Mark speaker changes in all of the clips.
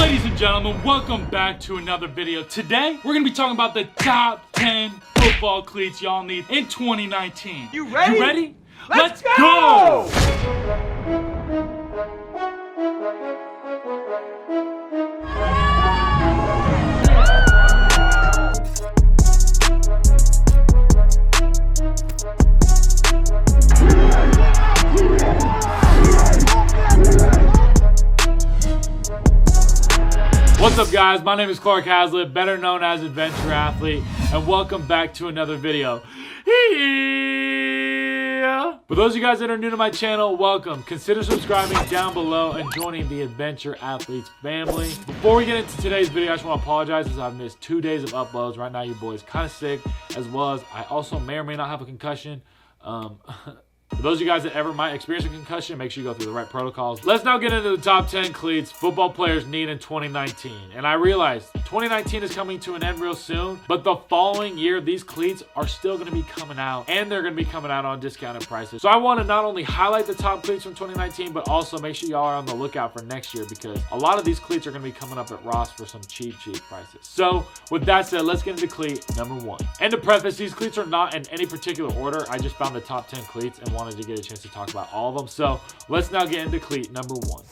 Speaker 1: Ladies and gentlemen, welcome back to another video. Today, we're going to be talking about the top 10 football cleats y'all need in 2019.
Speaker 2: You ready?
Speaker 1: You ready?
Speaker 2: Let's go!
Speaker 1: What's up, guys? My name is Clark Hazlett, better known as Adventure Athlete, and welcome back to another video. For those of you guys that are new to my channel, welcome. Consider subscribing down below and joining the Adventure Athletes family. Before we get into today's video, I just want to apologize as I've missed 2 days of uploads. Right now, your boy's kind of sick, as well as I also may or may not have a concussion. For those of you guys that ever might experience a concussion, make sure you go through the right protocols. Let's now get into the top 10 cleats football players need in 2019. And I realize 2019 is coming to an end real soon, but the following year, these cleats are still going to be coming out, and they're going to be coming out on discounted prices. So I want to not only highlight the top cleats from 2019, but also make sure y'all are on the lookout for next year, because a lot of these cleats are going to be coming up at Ross for some cheap prices. So with that said, let's get into cleat number 1. And to preface, these cleats are not in any particular order. I just found the top 10 cleats and wanted to get a chance to talk about all of them. So let's now get into cleat number 1.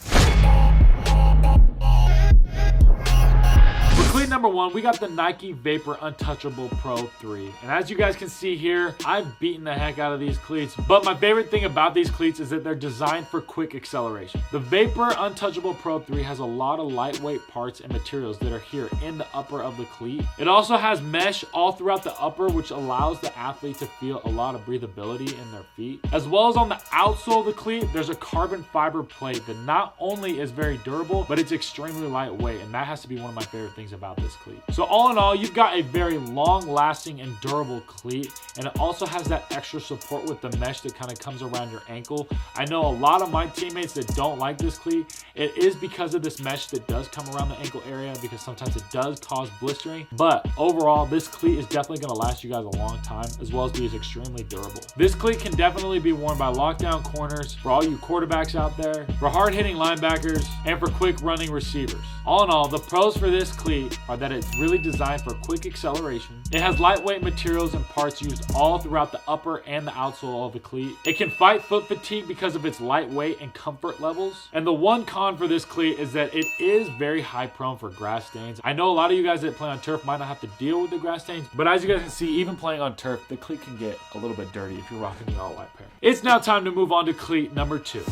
Speaker 1: For cleat number 1, we got the Nike Vapor Untouchable Pro 3. And as you guys can see here, I've beaten the heck out of these cleats. But my favorite thing about these cleats is that they're designed for quick acceleration. The Vapor Untouchable Pro 3 has a lot of lightweight parts and materials that are here in the upper of the cleat. It also has mesh all throughout the upper, which allows the athlete to feel a lot of breathability in their feet. As well as on the outsole of the cleat, there's a carbon fiber plate that not only is very durable, but it's extremely lightweight. And that has to be one of my favorite things about this cleat. So all in all, you've got a very long lasting and durable cleat, and it also has that extra support with the mesh that kind of comes around your ankle. I know a lot of my teammates that don't like this cleat. It is because of this mesh that does come around the ankle area, because sometimes it does cause blistering, but overall this cleat is definitely going to last you guys a long time, as well as be extremely durable. This cleat can definitely be worn by lockdown corners, for all you quarterbacks out there, for hard-hitting linebackers, and for quick running receivers. All in all, the pros for this cleat are that it's really designed for quick acceleration. It has lightweight materials and parts used all throughout the upper and the outsole of the cleat. It can fight foot fatigue because of its lightweight and comfort levels. And the one con for this cleat is that it is very high prone for grass stains. I know a lot of you guys that play on turf might not have to deal with the grass stains, but as you guys can see, even playing on turf, the cleat can get a little bit dirty if you're rocking the all-white pair. It's now time to move on to cleat number 2.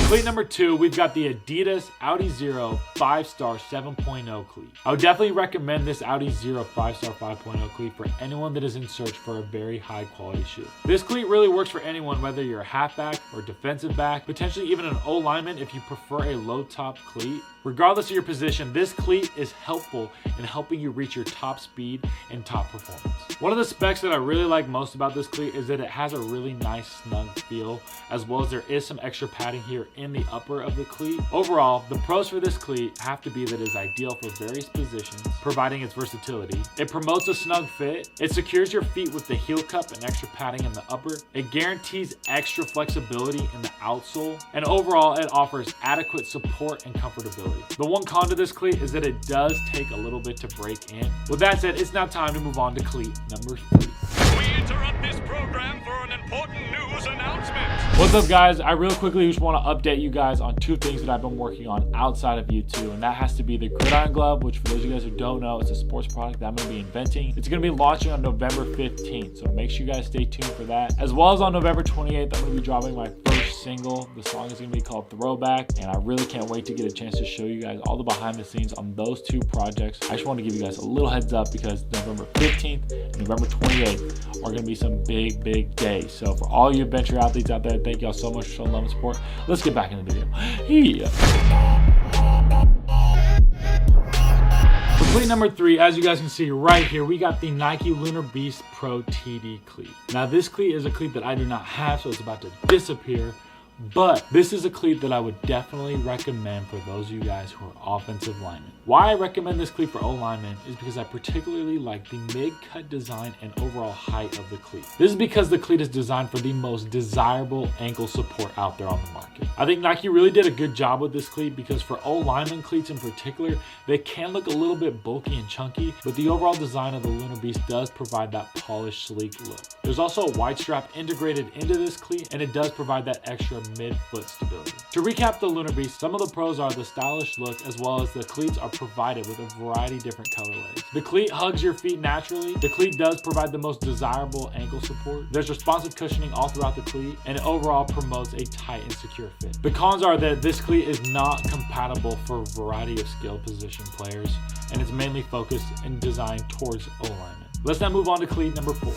Speaker 1: Cleat number 2, we've got the ADIDAS ADIZERO 5-star 7.0 cleat. I would definitely recommend this ADIZERO 5-star 5.0 cleat for anyone that is in search for a very high quality shoe. This cleat really works for anyone, whether you're a halfback or defensive back, potentially even an O-lineman if you prefer a low top cleat. Regardless of your position, this cleat is helpful in helping you reach your top speed and top performance. One of the specs that I really like most about this cleat is that it has a really nice snug feel, as well as there is some extra padding here in the upper of the cleat. Overall, the pros for this cleat have to be that it is ideal for various positions, providing its versatility. It promotes a snug fit. It secures your feet with the heel cup and extra padding in the upper. It guarantees extra flexibility in the outsole. And overall, it offers adequate support and comfortability. The one con to this cleat is that it does take a little bit to break in. With that said, it's now time to move on to cleat number 3.
Speaker 3: We interrupt this program for an important news announcement.
Speaker 1: What's up, guys? I real quickly just want to update you guys on 2 things that I've been working on outside of YouTube, and that has to be the Gridiron Glove, which for those of you guys who don't know, it's a sports product that I'm going to be inventing. It's going to be launching on November 15th, so make sure you guys stay tuned for that. As well as on November 28th, I'm going to be dropping my first single. The song is going to be called Throwback, and I really can't wait to get a chance to show you guys all the behind the scenes on those 2 projects. I just want to give you guys a little heads up, because November 15th and November 28th are going to be some big days. So for all you adventure athletes out there, thank y'all so much for showing love and support. Let's get back into the video. For cleat number 3, as you guys can see right here, we got the Nike LUNARBEAST Pro TD cleat. Now this cleat is a cleat that I do not have, so it's about to disappear. But this is a cleat that I would definitely recommend for those of you guys who are offensive linemen. Why I recommend this cleat for O-linemen is because I particularly like the mid-cut design and overall height of the cleat. This is because the cleat is designed for the most desirable ankle support out there on the market. I think Nike really did a good job with this cleat because for O-lineman cleats in particular, they can look a little bit bulky and chunky, but the overall design of the LUNARBEAST does provide that polished, sleek look. There's also a wide strap integrated into this cleat, and it does provide that extra mid-foot stability. To recap the LUNARBEAST, some of the pros are the stylish look, as well as the cleats are provided with a variety of different colorways. The cleat hugs your feet naturally. The cleat does provide the most desirable ankle support. There's responsive cushioning all throughout the cleat, and it overall promotes a tight and secure fit. The cons are that this cleat is not compatible for a variety of skill position players, and it's mainly focused and designed towards O-linemen. Let's now move on to cleat number 4.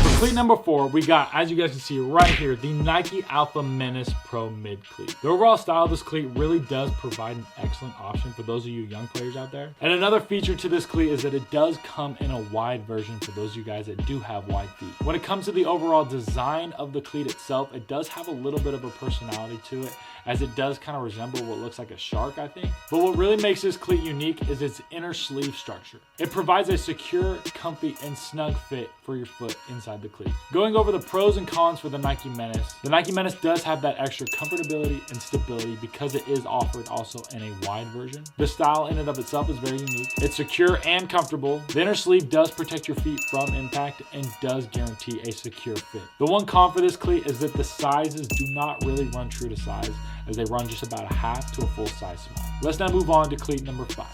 Speaker 1: For cleat number 4, we got, as you guys can see right here, the Nike Alpha MENACE Pro Mid Cleat. The overall style of this cleat really does provide an excellent option for those of you young players out there. And another feature to this cleat is that it does come in a wide version for those of you guys that do have wide feet. When it comes to the overall design of the cleat itself, it does have a little bit of a personality to it, as it does kind of resemble what looks like a shark, I think. But what really makes this cleat unique is its inner sleeve structure. It provides a secure, comfy, and snug fit for your foot inside the cleat. Going over the pros and cons for the Nike MENACE. The Nike MENACE does have that extra comfortability and stability because it is offered also in a wide version. The style in and of itself is very unique. It's secure and comfortable. The inner sleeve does protect your feet from impact and does guarantee a secure fit. The one con for this cleat is that the sizes do not really run true to size, as they run just about a half to a full size small. Let's now move on to cleat number 5.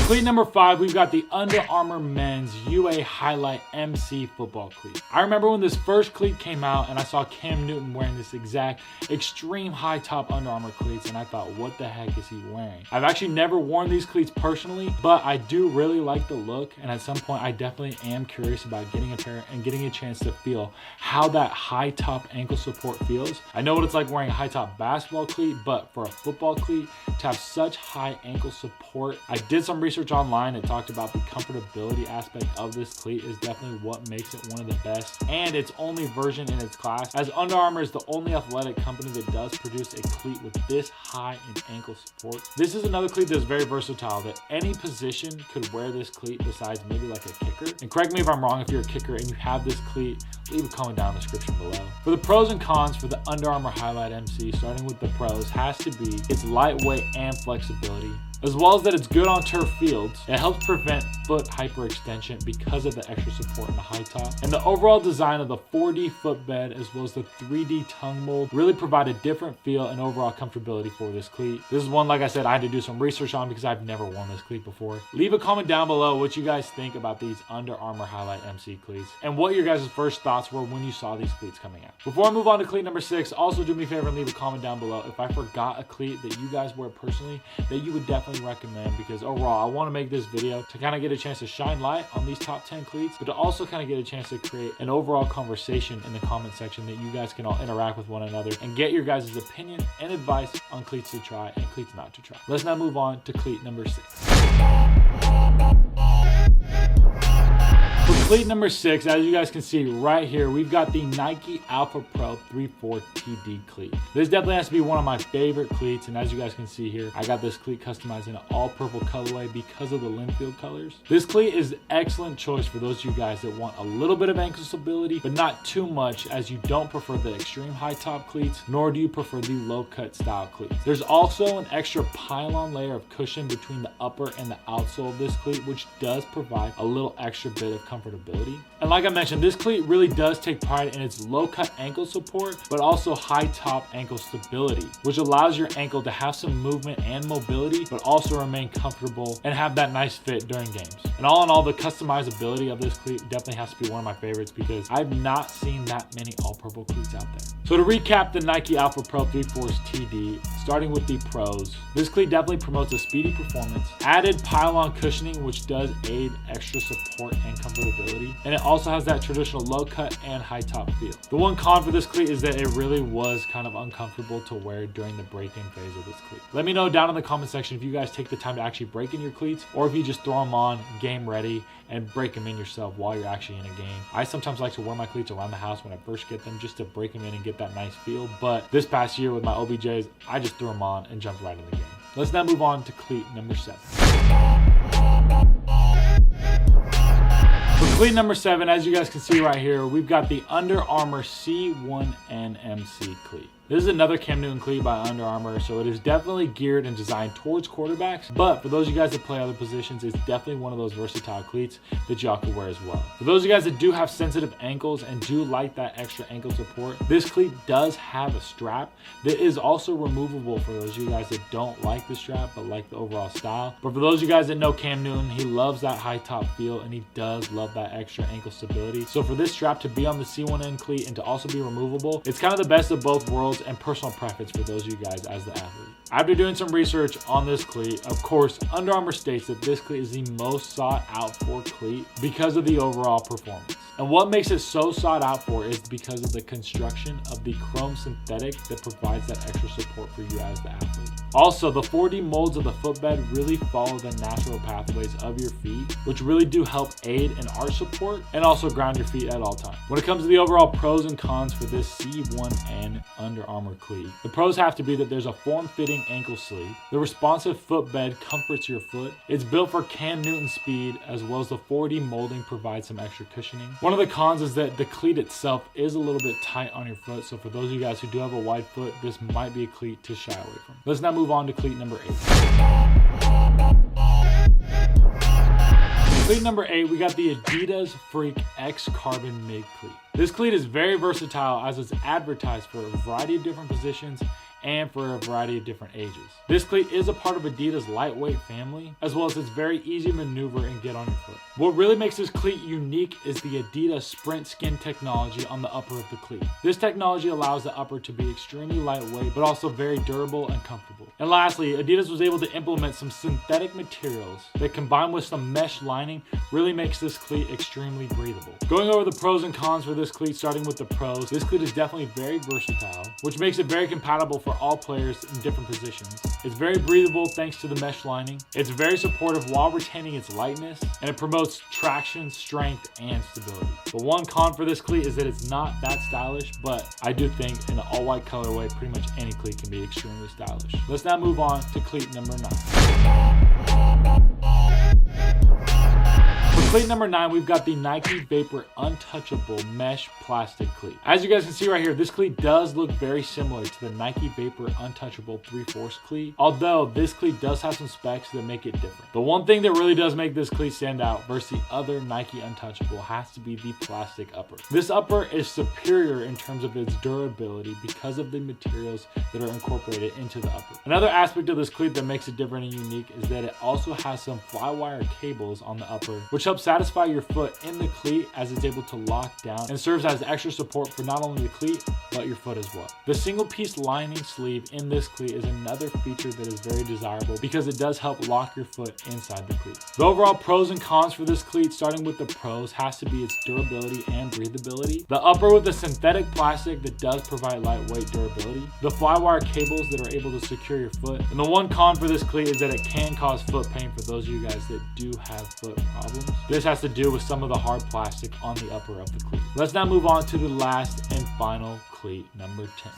Speaker 1: Cleat number 5, we've got the Under Armour Men's UA Highlight MC football cleat. I remember when this first cleat came out and I saw Cam Newton wearing this exact extreme high top Under Armour cleats, and I thought, what the heck is he wearing? I've actually never worn these cleats personally, but I do really like the look, and at some point I definitely am curious about getting a pair and getting a chance to feel how that high top ankle support feels. I know what it's like wearing a high top basketball cleat, but for a football cleat to have such high ankle support, I did some research online. It talked about the comfortability aspect of this cleat is definitely what makes it one of the best, and its only version in its class, as Under Armour is the only athletic company that does produce a cleat with this high in ankle support. This is another cleat that's very versatile, that any position could wear this cleat besides maybe like a kicker. And correct me if I'm wrong, if you're a kicker and you have this cleat, leave a comment down in the description below. For the pros and cons for the Under Armour Highlight MC, starting with the pros, has to be its lightweight and flexibility, as well as that it's good on turf fields. It helps prevent foot hyperextension because of the extra support in the high top. And the overall design of the 4D footbed as well as the 3D tongue mold really provide a different feel and overall comfortability for this cleat. This is one, like I said, I had to do some research on because I've never worn this cleat before. Leave a comment down below what you guys think about these Under Armour Highlight MC cleats and what your guys' first thoughts were when you saw these cleats coming out. Before I move on to cleat number 6, also do me a favor and leave a comment down below if I forgot a cleat that you guys wear personally that you would definitely recommend, because overall I want to make this video to kind of get a chance to shine light on these top 10 cleats, but to also kind of get a chance to create an overall conversation in the comment section that you guys can all interact with one another and get your guys' opinion and advice on cleats to try and cleats not to try. Let's now move on to cleat number 6. For cleat number 6, as you guys can see right here, we've got the Nike Alpha Pro 3/4 TD cleat. This definitely has to be one of my favorite cleats, and as you guys can see here, I got this cleat customized in an all purple colorway because of the Linfield colors. This cleat is an excellent choice for those of you guys that want a little bit of ankle stability, but not too much, as you don't prefer the extreme high top cleats, nor do you prefer the low cut style cleats. There's also an extra pylon layer of cushion between the upper and the outsole of this cleat, which does provide a little extra bit of comfortability. And like I mentioned, this cleat really does take pride in its low cut ankle support, but also high top ankle stability, which allows your ankle to have some movement and mobility, but also remain comfortable and have that nice fit during games. And all in all, the customizability of this cleat definitely has to be one of my favorites, because I've not seen that many all purple cleats out there. So to recap the Nike Alpha Pro 3/4 TD, starting with the pros, this cleat definitely promotes a speedy performance, added pylon cushioning, which does aid extra support and comfortability. stability, and it also has that traditional low cut and high top feel. The one con for this cleat is that it really was kind of uncomfortable to wear during the break-in phase of this cleat. Let me know down in the comment section if you guys take the time to actually break in your cleats, or if you just throw them on game ready and break them in yourself while you're actually in a game. I sometimes like to wear my cleats around the house when I first get them just to break them in and get that nice feel, but this past year with my OBJs, I just threw them on and jumped right in the game. Let's now move on to cleat number 7. For cleat number 7, as you guys can see right here, we've got the Under Armour C1N MC cleat. This is another Cam Newton cleat by Under Armour, so it is definitely geared and designed towards quarterbacks, but for those of you guys that play other positions, it's definitely one of those versatile cleats that y'all can wear as well. For those of you guys that do have sensitive ankles and do like that extra ankle support, this cleat does have a strap that is also removable for those of you guys that don't like the strap but like the overall style. But for those of you guys that know Cam Newton, he loves that high top feel and he does love that extra ankle stability. So for this strap to be on the C1N cleat and to also be removable, it's kind of the best of both worlds and personal preference for those of you guys as the athlete. After doing some research on this cleat, of course, Under Armour states that this cleat is the most sought out for cleat because of the overall performance. And what makes it so sought out for is because of the construction of the chrome synthetic that provides that extra support for you as the athlete. Also, the 4D molds of the footbed really follow the natural pathways of your feet, which really do help aid in arch support and also ground your feet at all times. When it comes to the overall pros and cons for this C1N Under Armour cleat, the pros have to be that there's a form-fitting ankle sleeve, the responsive footbed comforts your foot, it's built for Cam Newton speed, as well as the 4D molding provides some extra cushioning. One of the cons is that the cleat itself is a little bit tight on your foot, so for those of you guys who do have a wide foot, this might be a cleat to shy away from. Let's now move on to cleat number 8. Cleat number 8, we got the ADIDAS Freak X Carbon Mid cleat. This cleat is very versatile as it's advertised for a variety of different positions and for a variety of different ages. This cleat is a part of ADIDAS lightweight family, as well as it's very easy to maneuver and get on your foot. What really makes this cleat unique is the ADIDAS Sprint Skin technology on the upper of the cleat. This technology allows the upper to be extremely lightweight, but also very durable and comfortable. And lastly, ADIDAS was able to implement some synthetic materials that combined with some mesh lining really makes this cleat extremely breathable. Going over the pros and cons for this cleat, starting with the pros, this cleat is definitely very versatile, which makes it very compatible for all players in different positions. It's very breathable thanks to the mesh lining. It's very supportive while retaining its lightness, and it promotes traction, strength, and stability. The one con for this cleat is that it's not that stylish, but I do think in an all-white colorway, pretty much any cleat can be extremely stylish. Let's now move on to cleat number 9. For cleat number 9, we've got the Nike Vapor Untouchable Mesh Plastic Cleat. As you guys can see right here, this cleat does look very similar to the Nike Vapor Untouchable 3/4 cleat, although this cleat does have some specs that make it different. The one thing that really does make this cleat stand out versus the other Nike Untouchable has to be the plastic upper. This upper is superior in terms of its durability because of the materials that are incorporated into the upper. Another aspect of this cleat that makes it different and unique is that it also has some flywire cables on the upper, which helps satisfy your foot in the cleat as it's able to lock down and serves as extra support for not only the cleat but your foot as well. The single piece lining sleeve in this cleat is another feature that is very desirable because it does help lock your foot inside the cleat. The overall pros and cons for this cleat, starting with the pros, has to be its durability and breathability. The upper with the synthetic plastic that does provide lightweight durability, the flywire cables that are able to secure your foot, and the one con for this cleat is that it can cause foot pain for those of you guys that do have foot problems. This has to do with some of the hard plastic on the upper of the cleat. Let's now move on to the last and final cleat, number 10.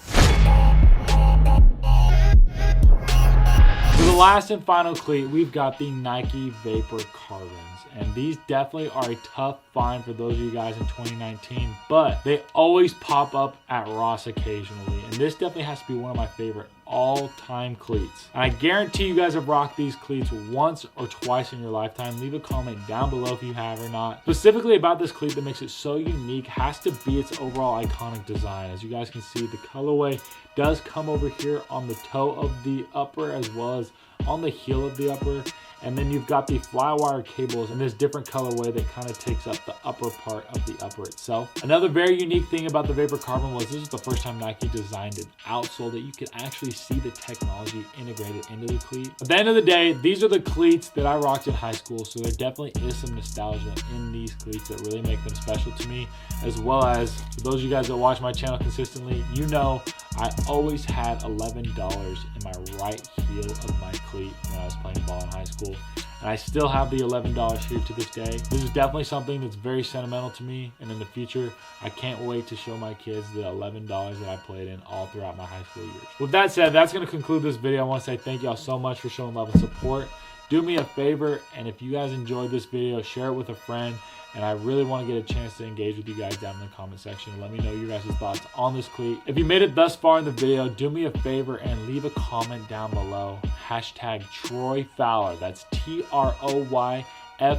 Speaker 1: For the last and final cleat, we've got the Nike Vapor Carbons. And these definitely are a tough find for those of you guys in 2019, but they always pop up at Ross occasionally. And this definitely has to be one of my favorite all-time cleats. And I guarantee you guys have rocked these cleats once or twice in your lifetime. Leave a comment down below if you have or not. Specifically about this cleat that makes it so unique has to be its overall iconic design. As you guys can see, the colorway does come over here on the toe of the upper as well as on the heel of the upper. And then you've got the Flywire cables in this different colorway that kind of takes up the upper part of the upper itself. Another very unique thing about the Vapor Carbon was this was the first time Nike designed an outsole that you could actually see the technology integrated into the cleat. At the end of the day, these are the cleats that I rocked in high school, so there definitely is some nostalgia in these cleats that really make them special to me, as well as for those of you guys that watch my channel consistently, you know I always had $11 in my right heel of my cleat when I was playing ball in high school. And I still have the $11 here to this day. This is definitely something that's very sentimental to me. And in the future, I can't wait to show my kids the $11 that I played in all throughout my high school years. With that said, that's going to conclude this video. I want to say thank y'all so much for showing love and support. Do me a favor, and if you guys enjoyed this video, share it with a friend. And I really want to get a chance to engage with you guys down in the comment section. Let me know your guys' thoughts on this cleat. If you made it thus far in the video, do me a favor and leave a comment down below. Hashtag Troy Fowler. That's TROYFOWLER. And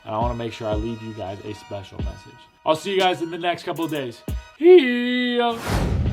Speaker 1: I want to make sure I leave you guys a special message. I'll see you guys in the next couple of days. Yeah.